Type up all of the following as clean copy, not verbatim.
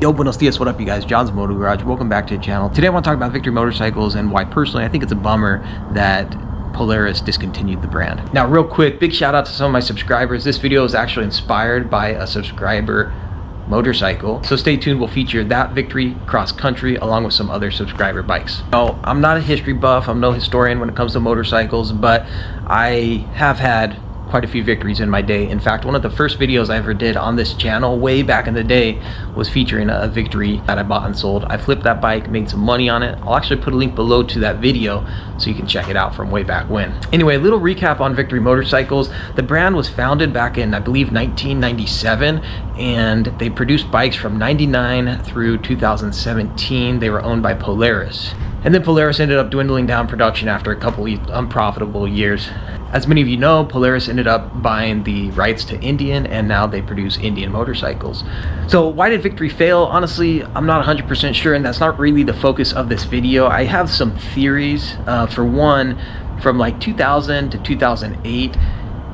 Yo, buenos dias, what up you guys? John's Moto Garage. Welcome back to the channel. Today I want to talk about Victory Motorcycles and why personally I think it's a bummer that Polaris discontinued the brand. Now real quick, big shout out to some of my subscribers. This video is actually inspired by a subscriber motorcycle, so stay tuned. We'll feature that Victory cross country along with some other subscriber bikes. Now, I'm not a history buff, I'm no historian when it comes to motorcycles, but I have had quite a few Victories in my day. In fact, one of the first videos I ever did on this channel way back in the day was featuring a Victory that I bought and sold. I flipped that bike, made some money on it. I'll actually put a link below to that video so you can check it out from way back when. Anyway, a little recap on Victory Motorcycles. The brand was founded back in, I believe, 1997, and they produced bikes from 99 through 2017. They were owned by Polaris. And then Polaris ended up dwindling down production after a couple unprofitable years. As many of you know, Polaris ended up buying the rights to Indian, and now they produce Indian motorcycles. So why did Victory fail? Honestly, I'm not 100% sure, and that's not really the focus of this video. I have some theories. For one, from like 2000 to 2008,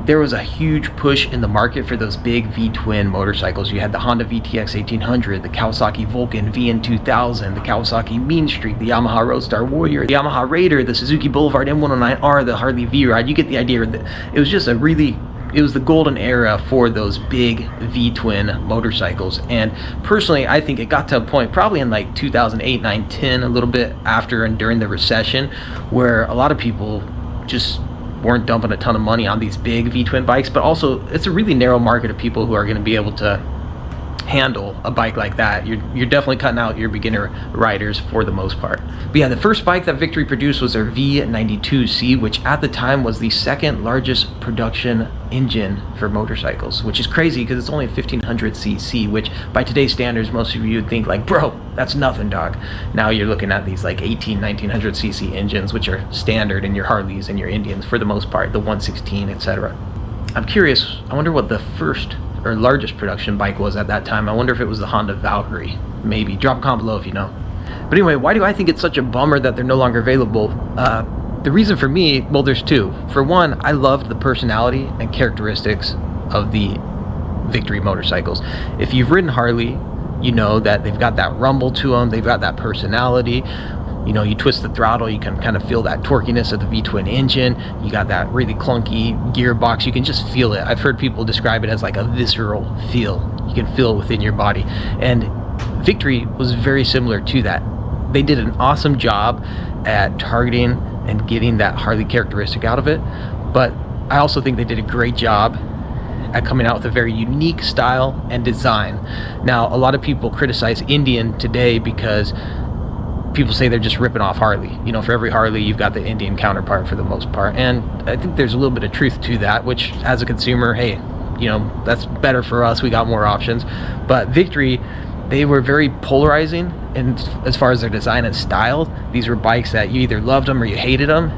there was a huge push in the market for those big V-twin motorcycles. You had the Honda VTX 1800, the Kawasaki Vulcan VN 2000, the Kawasaki Mean Streak, the Yamaha Roadstar Warrior, the Yamaha Raider, the Suzuki Boulevard M109R, the Harley V-Ride. You get the idea. It was just it was the golden era for those big V-twin motorcycles. And personally, I think it got to a point probably in like 2008, 9, 10, a little bit after and during the recession, where a lot of people just weren't dumping a ton of money on these big V-twin bikes, but also it's a really narrow market of people who are going to be able to handle a bike like that. You're definitely cutting out your beginner riders for the most part. But yeah, the first bike that Victory produced was their V92C, which at the time was the second largest production engine for motorcycles, which is crazy because it's only a 1500cc, which by today's standards, most of you would think like, bro, that's nothing, dog. Now you're looking at these like 1900cc engines, which are standard in your Harleys and your Indians for the most part, the 116, etc. I'm curious, I wonder what the first or largest production bike was at that time. I wonder if it was the Honda Valkyrie. Maybe. Drop a comment below if you know. But anyway, why do I think it's such a bummer that they're no longer available? The reason for me, well, there's two. For one, I loved the personality and characteristics of the Victory motorcycles. If you've ridden Harley, you know that they've got that rumble to them. They've got that personality. You know, you twist the throttle, you can kind of feel that torquiness of the V-twin engine. You got that really clunky gearbox. You can just feel it. I've heard people describe it as like a visceral feel. You can feel it within your body. And Victory was very similar to that. They did an awesome job at targeting and getting that Harley characteristic out of it. But I also think they did a great job at coming out with a very unique style and design. Now, a lot of people criticize Indian today because people say they're just ripping off Harley. You know, for every Harley, you've got the Indian counterpart for the most part. And I think there's a little bit of truth to that, which as a consumer, hey, you know, that's better for us. We got more options. But Victory, they were very polarizing. And as far as their design and style, these were bikes that you either loved them or you hated them,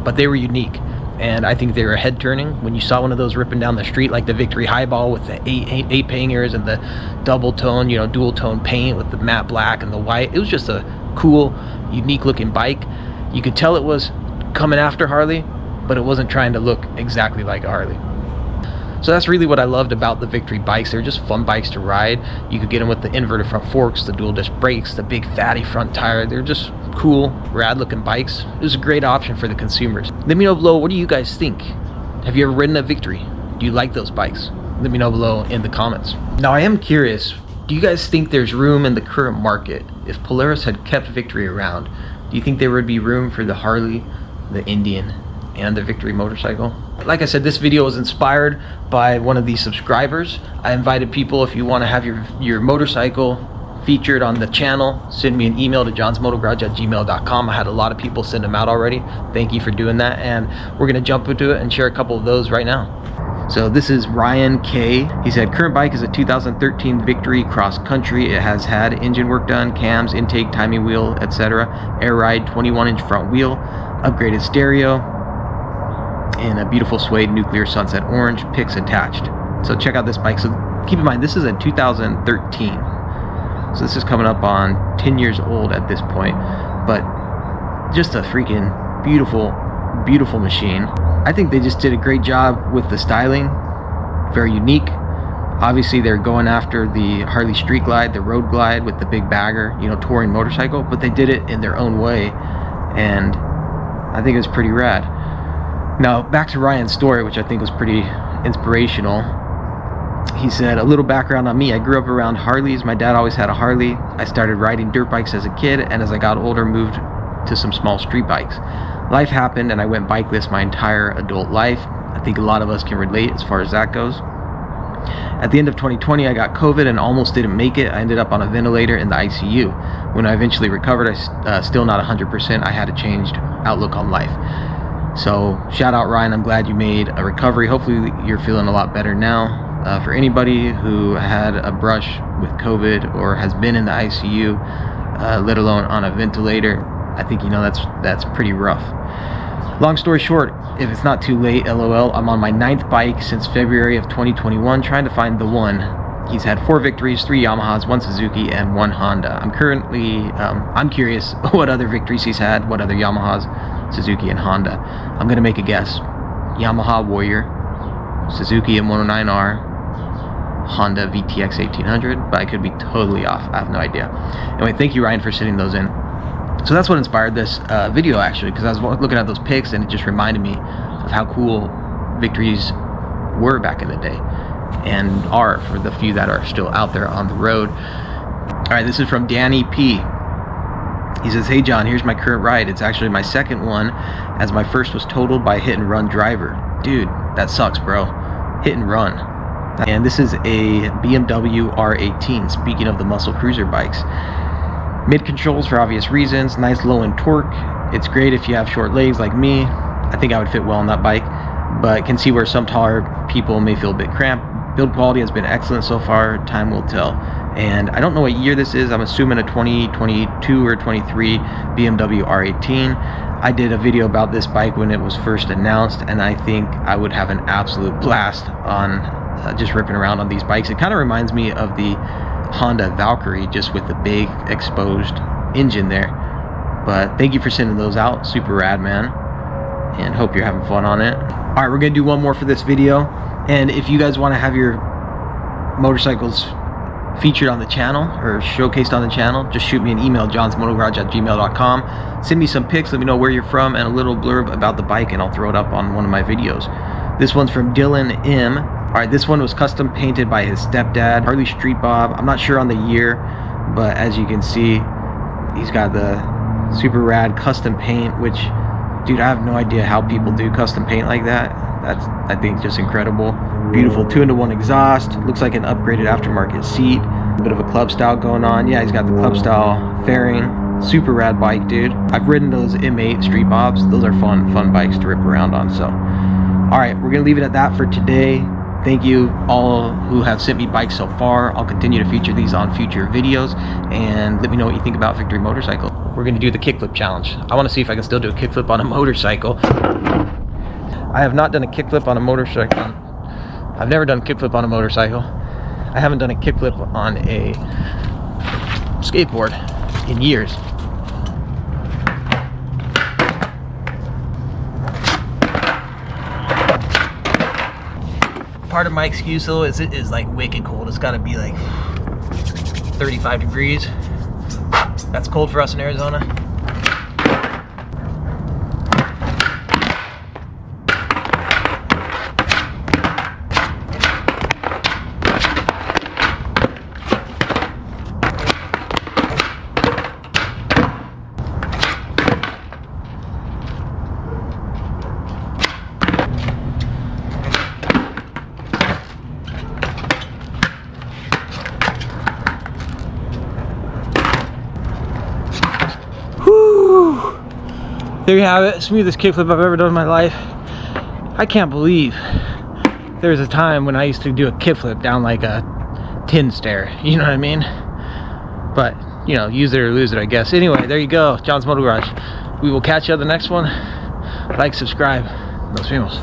but they were unique. And I think they were head turning. When you saw one of those ripping down the street, like the Victory Highball with the eight hangers and the double tone, you know, dual tone paint with the matte black and the white, it was just a cool, unique looking bike. You could tell it was coming after Harley, but it wasn't trying to look exactly like a Harley. So that's really what I loved about the Victory bikes. They're just fun bikes to ride. You could get them with the inverted front forks, the dual disc brakes, the big fatty front tire. They're just cool, rad looking bikes. It was a great option for the consumers. Let me know below, what do you guys think? Have you ever ridden a Victory? Do you like those bikes? Let me know below in the comments. Now I am curious, do you guys think there's room in the current market? If Polaris had kept Victory around, do you think there would be room for the Harley, the Indian, and the Victory motorcycle? Like I said, this video was inspired by one of these subscribers. I invited people, if you want to have your motorcycle featured on the channel, send me an email to johnsmotogarage@gmail.com. I had a lot of people send them out already. Thank you for doing that, and we're going to jump into it and share a couple of those right now. So this is Ryan K. He said, current bike is a 2013 Victory Cross Country. It has had engine work done, cams, intake, timing wheel, etc. Air ride, 21-inch front wheel, upgraded stereo, and a beautiful suede nuclear sunset orange, picks attached. So check out this bike. So keep in mind, this is a 2013. So this is coming up on 10 years old at this point. But just a freaking beautiful, beautiful machine. I think they just did a great job with the styling. Very unique. Obviously, they're going after the Harley Street Glide, the Road Glide with the big bagger, you know, touring motorcycle, but they did it in their own way, and I think it was pretty rad. Now, back to Ryan's story, which I think was pretty inspirational. He said, a little background on me. I grew up around Harleys. My dad always had a Harley. I started riding dirt bikes as a kid, and as I got older, moved to some small street bikes. Life happened, and I went bikeless my entire adult life. I think a lot of us can relate as far as that goes. At the end of 2020, I got COVID and almost didn't make it. I ended up on a ventilator in the ICU. When I eventually recovered, I still not 100%. I had a changed outlook on life. So shout out Ryan, I'm glad you made a recovery. Hopefully you're feeling a lot better now. For anybody who had a brush with COVID or has been in the ICU, let alone on a ventilator, I think you know that's pretty rough. Long story short, if it's not too late, LOL, I'm on my 9th bike since February of 2021, trying to find the one. He's had 4 victories, 3 Yamahas, 1 Suzuki, and 1 Honda. I'm currently, I'm curious what other victories he's had, what other Yamahas, Suzuki, and Honda. I'm going to make a guess. Yamaha Warrior, Suzuki M109R, Honda VTX 1800, but I could be totally off. I have no idea. Anyway, thank you, Ryan, for sending those in. So that's what inspired this video, actually, because I was looking at those pics and it just reminded me of how cool victories were back in the day and are for the few that are still out there on the road. All right, this is from Danny P. He says, hey John, here's my current ride. It's actually my second one, as my first was totaled by a hit and run driver. Dude, that sucks, bro. Hit and run. And this is a BMW R18, speaking of the muscle cruiser bikes. Mid controls for obvious reasons, nice low end torque. It's great if you have short legs like me. I think I would fit well on that bike, but can see where some taller people may feel a bit cramped. Build quality has been excellent so far, time will tell. And I don't know what year this is, I'm assuming a 2022 or 23 BMW R18. I did a video about this bike when it was first announced, and I think I would have an absolute blast on just ripping around on these bikes. It kind of reminds me of the Honda Valkyrie, just with the big exposed engine there. But thank you for sending those out, super rad, man, and hope you're having fun on it. All right, we're gonna do one more for this video, and if you guys want to have your motorcycles featured on the channel or showcased on the channel, just shoot me an email, johnsmotogarage@gmail.com. Send me some pics, let me know where you're from, and a little blurb about the bike, and I'll throw it up on one of my videos. This one's from Dylan M. All right, this one was custom painted by his stepdad, Harley Street Bob. I'm not sure on the year, but as you can see, he's got the super rad custom paint, which, dude, I have no idea how people do custom paint like that. That's, I think, just incredible. Beautiful 2-in-1 exhaust. Looks like an upgraded aftermarket seat. A bit of a club style going on. Yeah, he's got the club style fairing. Super rad bike, dude. I've ridden those M8 Street Bobs. Those are fun bikes to rip around on. So, all right, we're gonna leave it at that for today. Thank you all who have sent me bikes so far. I'll continue to feature these on future videos, and let me know what you think about Victory Motorcycle. We're gonna do the kickflip challenge. I wanna see if I can still do a kickflip on a motorcycle. I have not done a kickflip on a motorcycle. I've never done a kickflip on a motorcycle. I haven't done a kickflip on a skateboard in years. Part of my excuse though is it is like wicked cold. It's gotta be like 35 degrees. That's cold for us in Arizona. There you have it, smoothest kickflip I've ever done in my life. I can't believe there was a time when I used to do a kickflip down like a tin stair, you know what I mean? But, you know, use it or lose it, I guess. Anyway, there you go, John's Moto Garage. We will catch you on the next one. Like, subscribe, nos vemos.